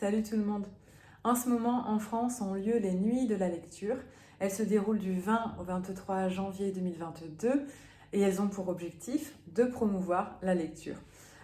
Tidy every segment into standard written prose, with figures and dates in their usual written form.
Salut tout le monde! En ce moment, en France, ont lieu les Nuits de la lecture. Elles se déroulent du 20 au 23 janvier 2022 et elles ont pour objectif de promouvoir la lecture.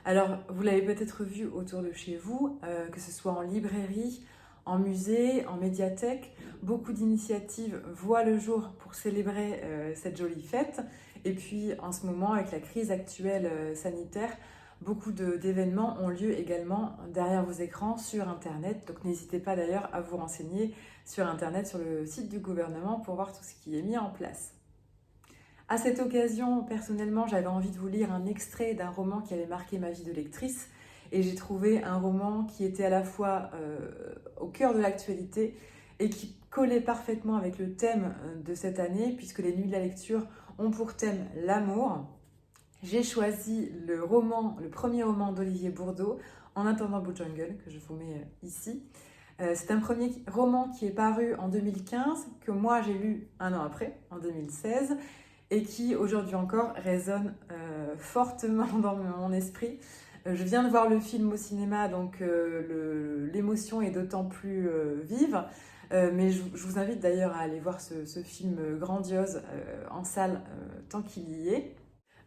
Alors, vous l'avez peut-être vu autour de chez vous, que ce soit en librairie, en musée, en médiathèque, beaucoup d'initiatives voient le jour pour célébrer cette jolie fête. Et puis, en ce moment, avec la crise actuelle sanitaire, beaucoup d'événements ont lieu également derrière vos écrans sur Internet. Donc n'hésitez pas d'ailleurs à vous renseigner sur Internet, sur le site du gouvernement pour voir tout ce qui est mis en place. À cette occasion, personnellement, j'avais envie de vous lire un extrait d'un roman qui avait marqué ma vie de lectrice. Et j'ai trouvé un roman qui était à la fois au cœur de l'actualité et qui collait parfaitement avec le thème de cette année, puisque les Nuits de la lecture ont pour thème l'amour. J'ai choisi le premier roman d'Olivier Bourdeau, En attendant Blue Jungle, que je vous mets ici. C'est un premier roman qui est paru en 2015, que moi j'ai lu un an après, en 2016, et qui aujourd'hui encore résonne fortement dans mon esprit. Je viens de voir le film au cinéma, donc l'émotion est d'autant plus vive. Mais je vous invite d'ailleurs à aller voir ce film grandiose en salle tant qu'il y est.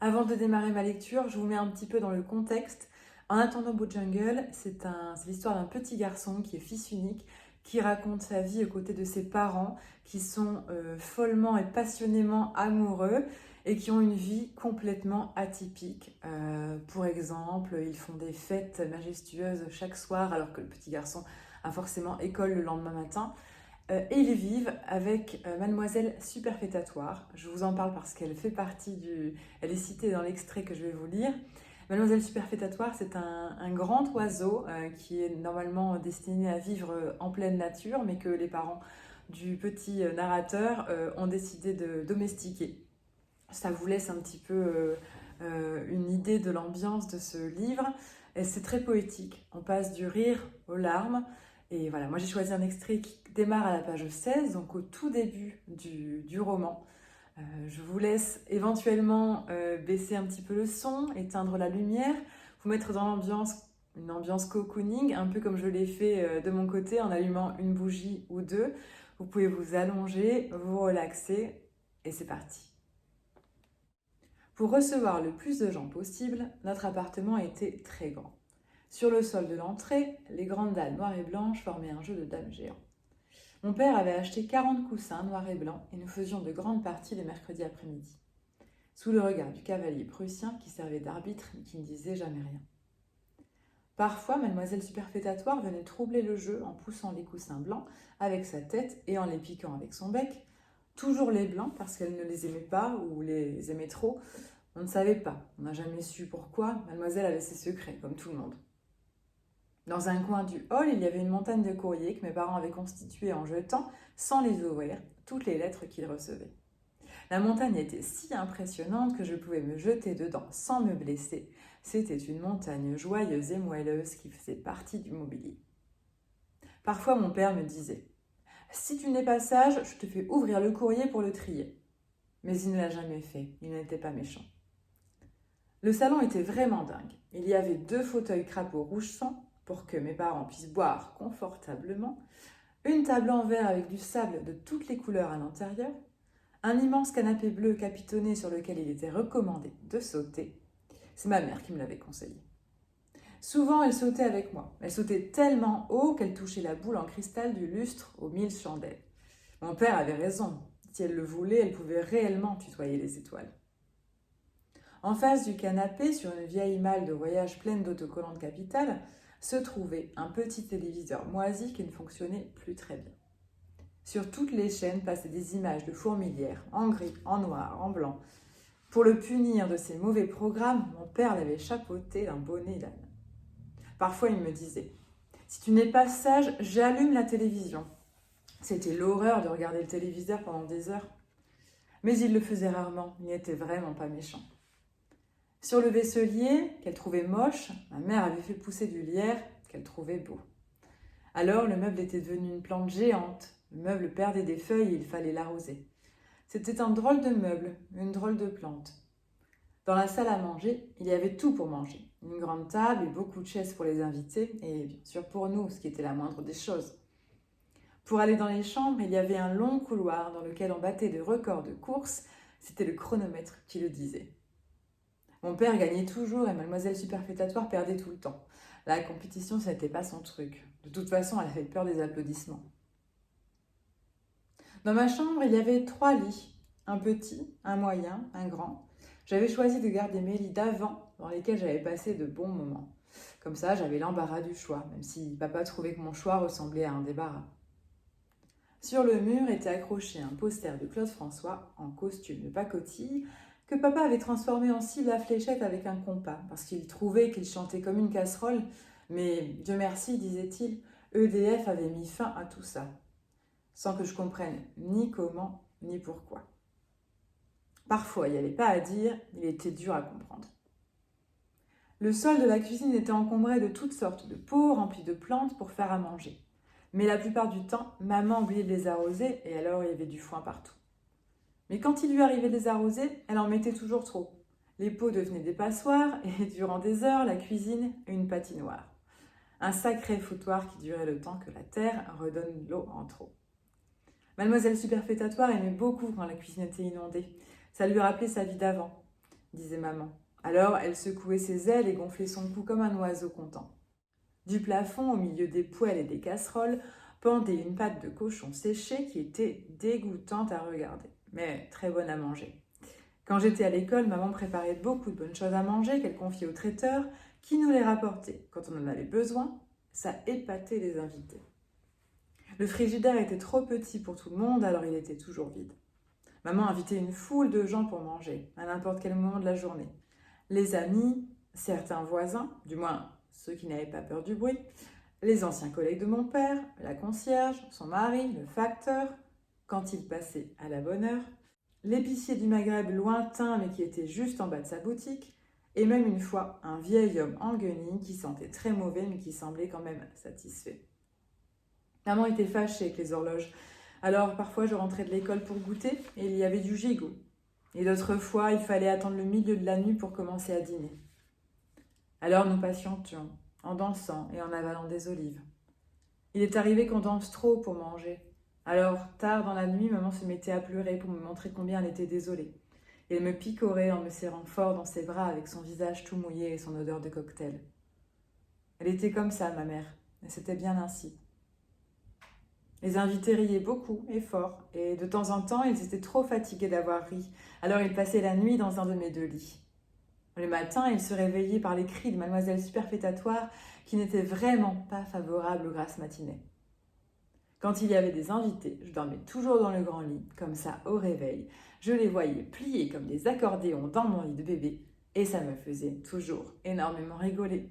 Avant de démarrer ma lecture, je vous mets un petit peu dans le contexte. En attendant Blue Jungle, c'est l'histoire d'un petit garçon qui est fils unique, qui raconte sa vie aux côtés de ses parents, qui sont follement et passionnément amoureux et qui ont une vie complètement atypique. Pour exemple, ils font des fêtes majestueuses chaque soir alors que le petit garçon a forcément école le lendemain matin. Et ils vivent avec Mademoiselle Superfétatoire. Je vous en parle parce qu'elle fait partie Elle est citée dans l'extrait que je vais vous lire. Mademoiselle Superfétatoire, c'est un grand oiseau qui est normalement destiné à vivre en pleine nature, mais que les parents du petit narrateur ont décidé de domestiquer. Ça vous laisse un petit peu une idée de l'ambiance de ce livre. Et c'est très poétique. On passe du rire aux larmes. Et voilà, moi j'ai choisi un extrait qui démarre à la page 16, donc au tout début du roman. Je vous laisse éventuellement baisser un petit peu le son, éteindre la lumière, vous mettre dans une ambiance cocooning, un peu comme je l'ai fait de mon côté en allumant une bougie ou deux. Vous pouvez vous allonger, vous relaxer et c'est parti. Pour recevoir le plus de gens possible, notre appartement était très grand. Sur le sol de l'entrée, les grandes dalles noires et blanches formaient un jeu de dames géant. Mon père avait acheté 40 coussins noirs et blancs et nous faisions de grandes parties les mercredis après-midi. Sous le regard du cavalier prussien qui servait d'arbitre mais qui ne disait jamais rien. Parfois, Mademoiselle Superfétatoire venait troubler le jeu en poussant les coussins blancs avec sa tête et en les piquant avec son bec. Toujours les blancs parce qu'elle ne les aimait pas ou les aimait trop. On ne savait pas, on n'a jamais su pourquoi. Mademoiselle avait ses secrets, comme tout le monde. Dans un coin du hall, il y avait une montagne de courriers que mes parents avaient constituée en jetant, sans les ouvrir, toutes les lettres qu'ils recevaient. La montagne était si impressionnante que je pouvais me jeter dedans sans me blesser. C'était une montagne joyeuse et moelleuse qui faisait partie du mobilier. Parfois, mon père me disait « Si tu n'es pas sage, je te fais ouvrir le courrier pour le trier. » Mais il ne l'a jamais fait, il n'était pas méchant. Le salon était vraiment dingue. Il y avait 2 fauteuils crapauds rouge sang, pour que mes parents puissent boire confortablement, une table en verre avec du sable de toutes les couleurs à l'intérieur, un immense canapé bleu capitonné sur lequel il était recommandé de sauter. C'est ma mère qui me l'avait conseillé. Souvent, elle sautait avec moi. Elle sautait tellement haut qu'elle touchait la boule en cristal du lustre aux 1000 chandelles. Mon père avait raison. Si elle le voulait, elle pouvait réellement tutoyer les étoiles. En face du canapé, sur une vieille malle de voyage pleine d'autocollants de Capitale, se trouvait un petit téléviseur moisi qui ne fonctionnait plus très bien. Sur toutes les chaînes passaient des images de fourmilières, en gris, en noir, en blanc. Pour le punir de ses mauvais programmes, mon père l'avait chapeauté d'un bonnet d'âne. Parfois, il me disait « Si tu n'es pas sage, j'allume la télévision. » C'était l'horreur de regarder le téléviseur pendant des heures. Mais il le faisait rarement, il n'était vraiment pas méchant. Sur le vaisselier, qu'elle trouvait moche, ma mère avait fait pousser du lierre qu'elle trouvait beau. Alors le meuble était devenu une plante géante. Le meuble perdait des feuilles et il fallait l'arroser. C'était un drôle de meuble, une drôle de plante. Dans la salle à manger, il y avait tout pour manger. une grande table et beaucoup de chaises pour les invités, et bien sûr pour nous, ce qui était la moindre des choses. Pour aller dans les chambres, il y avait un long couloir dans lequel on battait des records de course, c'était le chronomètre qui le disait. Mon père gagnait toujours et mademoiselle superfétatoire perdait tout le temps. La compétition, ce n'était pas son truc. De toute façon, elle avait peur des applaudissements. Dans ma chambre, il y avait 3 lits. Un petit, un moyen, un grand. J'avais choisi de garder mes lits d'avant, dans lesquels j'avais passé de bons moments. Comme ça, j'avais l'embarras du choix, même si papa trouvait que mon choix ressemblait à un débarras. Sur le mur était accroché un poster de Claude François, en costume de pacotille, que papa avait transformé en cible à fléchette avec un compas, parce qu'il trouvait qu'il chantait comme une casserole, mais Dieu merci, disait-il, EDF avait mis fin à tout ça, sans que je comprenne ni comment, ni pourquoi. Parfois, il n'y avait pas à dire, il était dur à comprendre. Le sol de la cuisine était encombré de toutes sortes de pots remplis de plantes pour faire à manger. Mais la plupart du temps, maman oubliait de les arroser et alors il y avait du foin partout. Mais quand il lui arrivait de les arroser, elle en mettait toujours trop. Les pots devenaient des passoires et durant des heures, la cuisine, une patinoire. Un sacré foutoir qui durait le temps que la terre redonne l'eau en trop. Mademoiselle Superfétatoire aimait beaucoup quand la cuisine était inondée. Ça lui rappelait sa vie d'avant, disait maman. Alors elle secouait ses ailes et gonflait son cou comme un oiseau content. Du plafond, au milieu des poêles et des casseroles, pendait une pâte de cochon séchée qui était dégoûtante à regarder, mais très bonne à manger. Quand j'étais à l'école, maman préparait beaucoup de bonnes choses à manger qu'elle confiait au traiteur, qui nous les rapportait. Quand on en avait besoin, ça épatait les invités. Le frigidaire était trop petit pour tout le monde, alors il était toujours vide. Maman invitait une foule de gens pour manger, à n'importe quel moment de la journée. Les amis, certains voisins, du moins ceux qui n'avaient pas peur du bruit, les anciens collègues de mon père, la concierge, son mari, le facteur, quand il passait à la bonne heure, l'épicier du Maghreb lointain mais qui était juste en bas de sa boutique, et même une fois un vieil homme en guenilles qui sentait très mauvais mais qui semblait quand même satisfait. Maman était fâchée avec les horloges, alors parfois je rentrais de l'école pour goûter et il y avait du gigot. Et d'autres fois, il fallait attendre le milieu de la nuit pour commencer à dîner. Alors nous patientions, en dansant et en avalant des olives. Il est arrivé qu'on danse trop pour manger. Alors, tard dans la nuit, maman se mettait à pleurer pour me montrer combien elle était désolée. Et elle me picorait en me serrant fort dans ses bras avec son visage tout mouillé et son odeur de cocktail. Elle était comme ça, ma mère, et c'était bien ainsi. Les invités riaient beaucoup et fort, et de temps en temps, ils étaient trop fatigués d'avoir ri, alors ils passaient la nuit dans un de mes 2 lits. Le matin, ils se réveillaient par les cris de mademoiselle Superfétatoire qui n'était vraiment pas favorable aux grasses matinées. Quand il y avait des invités, je dormais toujours dans le grand lit, comme ça au réveil. Je les voyais pliés comme des accordéons dans mon lit de bébé et ça me faisait toujours énormément rigoler.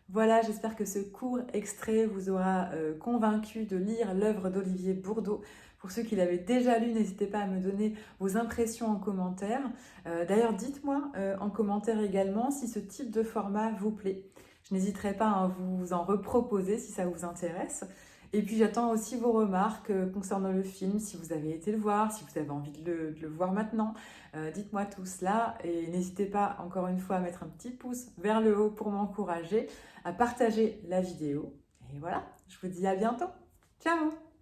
Voilà, j'espère que ce court extrait vous aura convaincu de lire l'œuvre d'Olivier Bourdeau. Pour ceux qui l'avaient déjà lu, n'hésitez pas à me donner vos impressions en commentaire. D'ailleurs, dites-moi en commentaire également si ce type de format vous plaît. Je n'hésiterai pas à vous en reproposer si ça vous intéresse. Et puis j'attends aussi vos remarques concernant le film, si vous avez été le voir, si vous avez envie de le voir maintenant. Dites-moi tout cela et n'hésitez pas encore une fois à mettre un petit pouce vers le haut pour m'encourager, à partager la vidéo. Et voilà, je vous dis à bientôt. Ciao!